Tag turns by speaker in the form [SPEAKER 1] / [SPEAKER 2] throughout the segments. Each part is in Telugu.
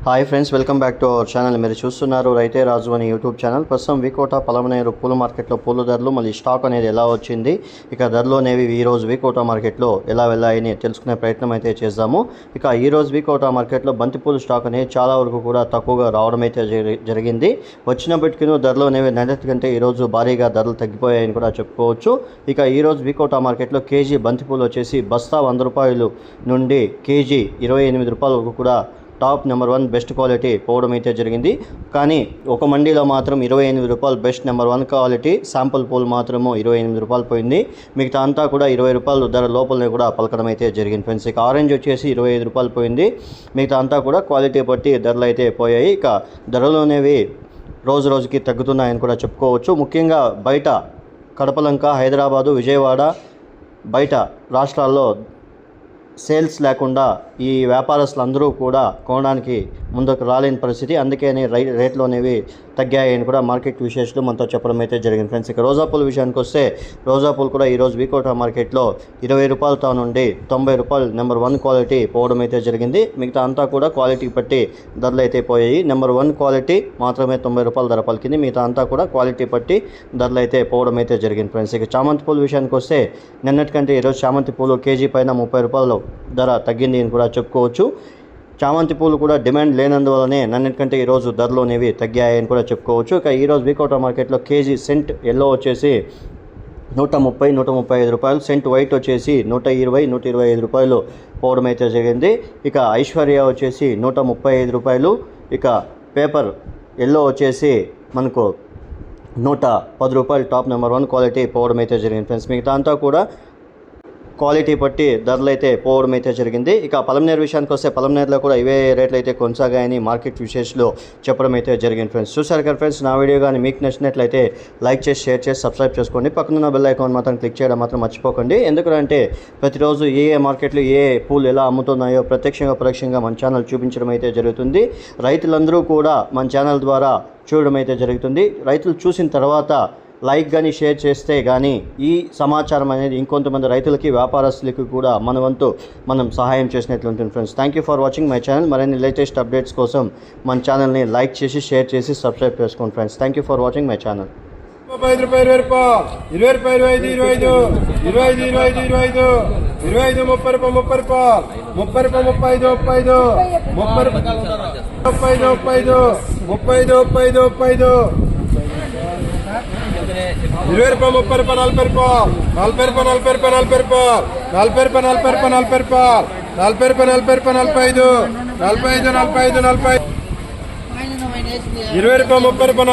[SPEAKER 1] Hi friends, welcome back to our channel. మీరు చూస్తున్నారు రైతే రాజు అని యూట్యూబ్ ఛానల్. ప్రస్తుతం వికోట పలమనేరు పూల మార్కెట్లో పూల ధరలు మళ్ళీ స్టాక్ అనేది ఎలా వచ్చింది, ఇక ధరలు అనేవి ఈరోజు వికోట మార్కెట్లో ఎలా వెళ్ళాయని తెలుసుకునే ప్రయత్నం అయితే చేద్దాము. ఇక ఈరోజు వికోట మార్కెట్లో బంతిపూల స్టాక్ అనేది చాలా వరకు కూడా తక్కువగా రావడం అయితే జరిగింది. వచ్చినప్పటికీ ధరలు అనేవి నిన్నటి కంటే ఈరోజు భారీగా ధరలు తగ్గిపోయాయని కూడా చెప్పుకోవచ్చు. ఇక ఈరోజు వికోట మార్కెట్లో కేజీ బంతిపూలు వచ్చేసి బస్తా 100 రూపాయలు నుండి కేజీ 28 రూపాయల వరకు కూడా టాప్ నెంబర్ 1 బెస్ట్ క్వాలిటీ పోవడం అయితే జరిగింది. కానీ ఒక మండీలో మాత్రం 28 రూపాయలు best number 1 quality sample pool మాత్రము 28 రూపాయలు పోయింది. మిగతా అంతా కూడా 20 రూపాయలు ధర లోపలనే కూడా పలకడం అయితే జరిగింది ఫ్రెండ్స్. ఇక ఆరెంజ్ వచ్చేసి 25 రూపాయలు పోయింది. మిగతా అంతా కూడా క్వాలిటీ బట్టి ధరలు అయితే పోయాయి. ఇక ధరలు అనేవి రోజు రోజుకి తగ్గుతున్నాయని కూడా చెప్పుకోవచ్చు. ముఖ్యంగా బయట కడపలంక, హైదరాబాదు, విజయవాడ బయట రాష్ట్రాల్లో సేల్స్ లేకుండా ఈ వ్యాపారస్తులు అందరూ కూడా కొనడానికి ముందుకు రాలేని పరిస్థితి. అందుకని రేట్లు అనేవి తగ్గాయని కూడా మార్కెట్ విశేషాలు మనతో చెప్పడం అయితే జరిగింది ఫ్రెండ్స్. ఇక రోజా పూల విషయానికి వస్తే రోజా పూలు కూడా ఈరోజు వికోట మార్కెట్లో 20 రూపాయలతో నుండి 90 రూపాయలు నెంబర్ 1 క్వాలిటీ పోవడం అయితే జరిగింది. మిగతా అంతా కూడా క్వాలిటీ బట్టి ధరలు అయితే పోయాయి. నెంబర్ 1 క్వాలిటీ మాత్రమే 90 రూపాయల ధర పలికింది. మిగతా అంతా కూడా క్వాలిటీ బట్టి ధరలు అయితే పోవడం అయితే జరిగింది ఫ్రెండ్స్. ఇక చామంతి పూల విషయానికి వస్తే నిన్నటికంటే ఈరోజు చామంతి పూలు కేజీ పైన 30 రూపాయలు ధర తగ్గింది అని కూడా చెప్పుకోవచ్చు. చామంతి పూలు కూడా డిమాండ్ లేనందువల్లనే నన్నిటికంటే ఈరోజు ధరలు అనేవి తగ్గాయని కూడా చెప్పుకోవచ్చు. ఇక ఈరోజు వికోట మార్కెట్లో కేజీ సెంట్ ఎల్లో వచ్చేసి 130, 135 రూపాయలు, సెంట్ వైట్ వచ్చేసి 120, 125 రూపాయలు పోవడం అయితే జరిగింది. ఇక ఐశ్వర్య వచ్చేసి 135 రూపాయలు. ఇక పేపర్ ఎల్లో వచ్చేసి మనకు 110 రూపాయలు టాప్ నెంబర్ 1 క్వాలిటీ పోవడం అయితే జరిగింది ఫ్రెండ్స్. మిగతా అంతా కూడా క్వాలిటీ బట్టి ధరలు అయితే పోవడం అయితే జరిగింది. ఇక పలమనేరు విషయానికి వస్తే పలమనేరులో కూడా ఇవే రేట్లు అయితే కొనసాగాయని మార్కెట్ విశేషాలు చెప్పడం అయితే జరిగింది ఫ్రెండ్స్. చూసారు కదా ఫ్రెండ్స్, నా వీడియో కానీ మీకు నచ్చినట్లయితే లైక్ చేసి, షేర్ చేసి, సబ్స్క్రైబ్ చేసుకోండి. పక్కన బెల్ ఐకాన్ మాత్రం క్లిక్ చేయడం మాత్రం మర్చిపోకండి. ఎందుకంటే ప్రతిరోజు ఏ మార్కెట్లో ఏ పూలు ఎలా అమ్ముతున్నాయో ప్రత్యక్షంగా పరోక్షంగా మన ఛానల్ చూపించడం అయితే జరుగుతుంది. రైతులందరూ కూడా మన ఛానల్ ద్వారా చూడడం అయితే జరుగుతుంది. రైతులు చూసిన తర్వాత లైక్ కానీ షేర్ చేస్తే కానీ ఈ సమాచారం అనేది ఇంకొంతమంది రైతులకి, వ్యాపారస్తులకి కూడా మన వంతు మనం సహాయం చేసినట్లు ఉంటుంది friends. Thank you for watching my channel. మరిన్ని లేటెస్ట్ అప్డేట్స్ కోసం మన ఛానల్ని లైక్ చేసి, షేర్ చేసి, సబ్స్క్రైబ్ చేసుకోండి friends. Thank you for watching my channel.
[SPEAKER 2] 25 రూపాయలు, 20 రూపాయలు, 25 25 25 25 25 25 30 రూపాయలు, 30 రూపాయలు, 30 రూపాయలు, 35 35 30 రూపాయలు, 35 35 35 35 35 20 రూపాయలు, 30 రూపాయలు, 40 రూపాయలు, 40 రూపాయలు, 40 రూపాయలు, 40 రూపాయలు, 40 రూపాయలు, 40 రూపాయలు, 40 రూపాయలు, 40 రూపాయలు, 45 45 45 45 20 రూపాయలు, 30 రూపాయలు, 40 రూపాయలు, 45 45 45 50 రూపాయలు, 55 55 60 రూపాయలు, 65 65 65 70 రూపాయలు, 70 రూపాయలు, 70 రూపాయలు, 70 రూపాయలు, 70 రూపాయలు, 70 రూపాయలు, 80 రూపాయలు, 80 రూపాయలు, 80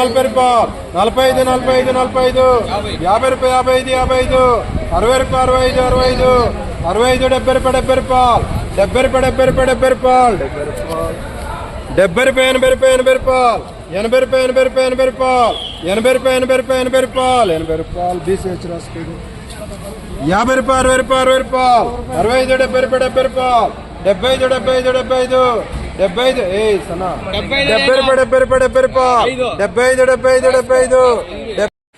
[SPEAKER 2] రూపాయలు, 80 రూపాయలు, 80 రూపాయలు, 80 రూపాయలు, 80 రూపాయలు, 80 రూపాయలు, BCH రాసుకోండి. 50 రూపాయలు, 60 రూపాయలు, 60 రూపాయలు, 65 70 రూపాయలు, 70 రూపాయలు, 75 75 75 75 ఏ సనా 70 రూపాయలు, 70 రూపాయలు, 70 రూపాయలు, 75 75 75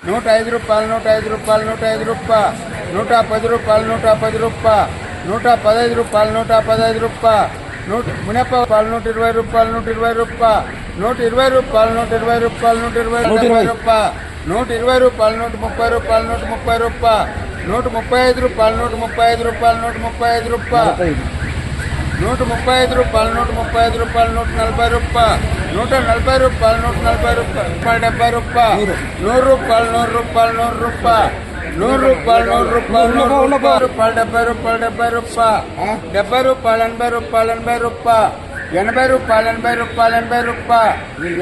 [SPEAKER 2] 105 రూపాయలు, 105 రూపాయలు, 105 రూపాయలు, 110 రూపాయలు, 110 రూపాయలు, 115 రూపాయలు, 115 రూపాయలు, 120 రూపాయలు, 120 రూపాయలు, 120 రూపాయలు, 120 రూపాయలు, 120 రూపాయలు, 120 రూపాయలు, 130 రూపాయలు, 130 రూపాయలు, 135 రూపాయలు, 135 రూపాయలు, 135 రూపాయలు, 135 రూపాయలు, 135 రూపాయలు, 140 రూపాయలు, 140 రూపాయలు, 140 రూపాయలు, 70 రూపాయలు, 100 రూపాయలు, 100 రూపాయలు, 100 రూపాయలు, 100 రూపాయలు, 100 రూపాయలు, 100 రూపాయలు, 70 రూపాయలు, 70 రూపాయలు, 70 రూపాయలు, 80 రూపాయలు, 80 రూపాయలు, 80 రూపాయలు, 80 రూపాయలు, 80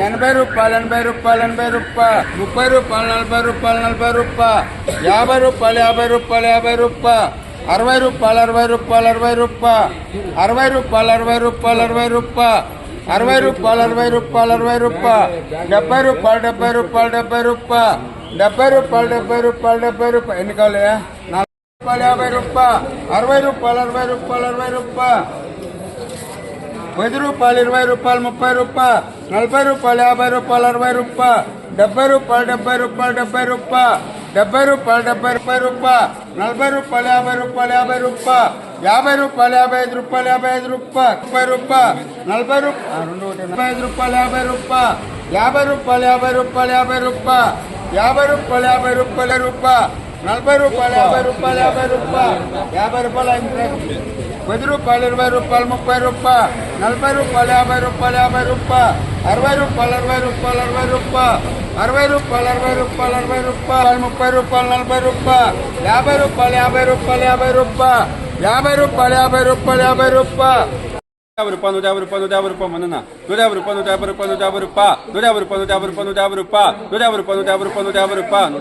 [SPEAKER 2] రూపాయలు, 80 రూపాయలు, 80 రూపాయలు, 80 రూపాయలు, 30 రూపాయలు, 40 రూపాయలు, 40 రూపాయలు, 50 రూపాయలు, 50 రూపాయలు, 50 రూపాయలు, 60 రూపాయలు, 60 రూపాయలు, 60 రూపాయలు, 60 రూపాయలు, 60 రూపాయలు, 60 రూపాయలు, 60 రూపాయలు, 60 రూపాయలు, 60 రూపాయలు, 70 రూపాయలు, 70 రూపాయలు, 70 రూపాయలు, 70 రూపాయలు, 70 రూపాయలు, 70 రూపాయలు, ఎన్ని కావాలి? 40 రూపాయలు, 50 రూపాయలు, 60 రూపాయలు, 60 రూపాయలు, 60 రూపాయలు, 10 రూపాయలు, 20 రూపాయలు, 30 రూపాయలు, 40 రూపాయలు, 50 రూపాయలు, 60 రూపాయలు, 70 రూపాయలు, 70 రూపాయలు, 70 రూపాయలు, 70 రూపాయలు, 70 రూపాయలు, 40 రూపాయలు, 50 రూపాయలు, 50 రూపాయలు,
[SPEAKER 3] 50 రూపాయలు 55 రూపాయలు 55 రూపాయలు 30 రూపాయలు 40 రూపాయలు 25 రూపాయలు 50 రూపాయలు 50 రూపాయలు 50 రూపాయలు 50 రూపాయలు 50 రూపాయలు 50 రూపాయలు రూపాయలు 40 రూపాయలు 50 రూపాయలు 50 రూపాయలు 50 రూపాయలు 10 రూపాయలు 20 రూపాయలు 30 రూపాయలు 40 రూపాయలు 50 రూపాయలు 50 రూపాయలు 60 రూపాయలు 60 రూపాయలు 60 రూపాయలు 60 రూపాయలు 60 రూపాయలు 60 రూపాయలు 30 రూపాయలు 40 రూపాయలు 50 రూపాయలు 50 రూపాయలు 50 రూపాయలు 50 రూపాయలు 50 రూపాయలు 50 రూపాయలు
[SPEAKER 2] 150 రూపాయలు 150 రూపాయలు మన 150 రూపాయలు 150 రూపాయలు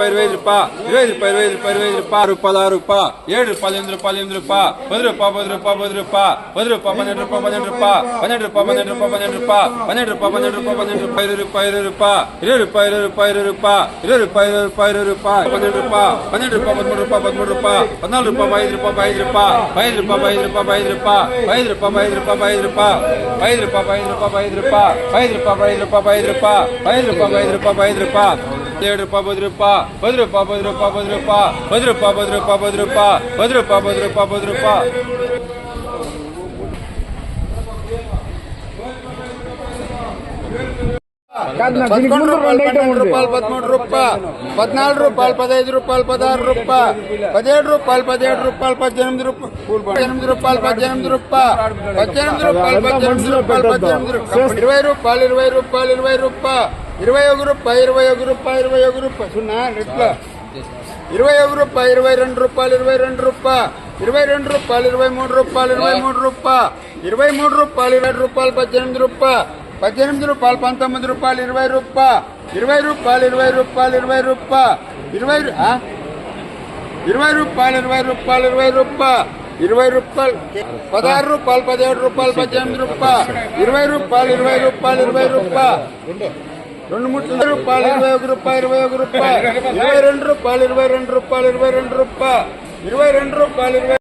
[SPEAKER 2] 150 రూపాయలు 150 రూపాయలు 150 రూపాయలు 150 రూపాయలు 150 రూపాయలు 150 రూపాయలు 25 రూపాయలు 25 రూపాయలు 20 రూపాయలు 20 రూపాయలు 20 రూపాయలు 20 రూపాయలు 20 రూపాయలు 20 రూపాయలు 6 రూపాయలు 7 రూపాయలు 8 రూపాయలు 8 రూపాయలు 10 రూపాయలు 10 రూపాయలు 10 రూపాయలు 10 రూపాయలు 12 రూపాయలు 12 రూపాయలు 12 రూపాయలు 12 రూపాయలు 12 రూపాయలు 12 రూపాయలు 20 రూపాయలు 20 రూపాయలు 20 రూపాయలు 20 రూపాయలు 20 రూపాయలు 12 రూపాయలు 12 రూపాయలు 13 రూపాయలు 14 రూపాయలు 5 రూపాయలు 5 రూపాయలు 5 రూపాయలు 5 రూపాయలు 5 రూపాయలు 5 రూపాయలు 5 రూపాయలు 5 రూపాయలు 5 రూపాయలు 5 రూపాయలు 5 రూపాయలు 5 రూపాయలు 5 రూపాయలు 5 రూపాయలు 5 రూపాయలు 5 రూపాయలు 7 రూపాయలు 10 రూపాయలు 10 రూపాయలు 10 రూపాయలు 10 రూపాయలు 10 రూపాయలు 10 రూపాయలు 10 రూపాయలు 10 రూపాయలు 10 రూపాయలు
[SPEAKER 3] రూపాయలు 13 రూపాయలు 14 రూపాయలు 15 రూపాయలు 16 రూపాయలు 17 రూపాయలు 18 రూపాయలు 18 రూపాయలు 18 రూపాయలు 18 రూపాయలు 18 రూపాయలు 18 రూపాయలు 20 రూపాయలు 20 రూపాయలు 21 రూపాయలు 21 రూపాయలు 21 రూపాయలు సున్నా రెట్ల 21 రూపాయలు 22 రూపాయలు 22 రూపాయలు 22 రూపాయలు 23 రూపాయలు 23 రూపాయలు 23 రూపాయలు 20 రూపాయలు 18 రూపాయలు 18 రూపాయలు 19 రూపాయలు 20 రూపాయలు 20 రూపాయలు 20 రూపాయలు 20 రూపాయలు 20 రూపాయలు 20 రూపాయలు 20 రూపాయలు 20 రూపాయలు 16 రూపాయలు 17 రూపాయలు 18 రూపాయలు 20 రూపాయలు 20 రూపాయలు 20 రూపాయలు 2 రూపాయలు 21 రూపాయలు 21 రూపాయలు 22 రూపాయలు 22 రూపాయలు 22 రూపాయలు 22 రూపాయలు 20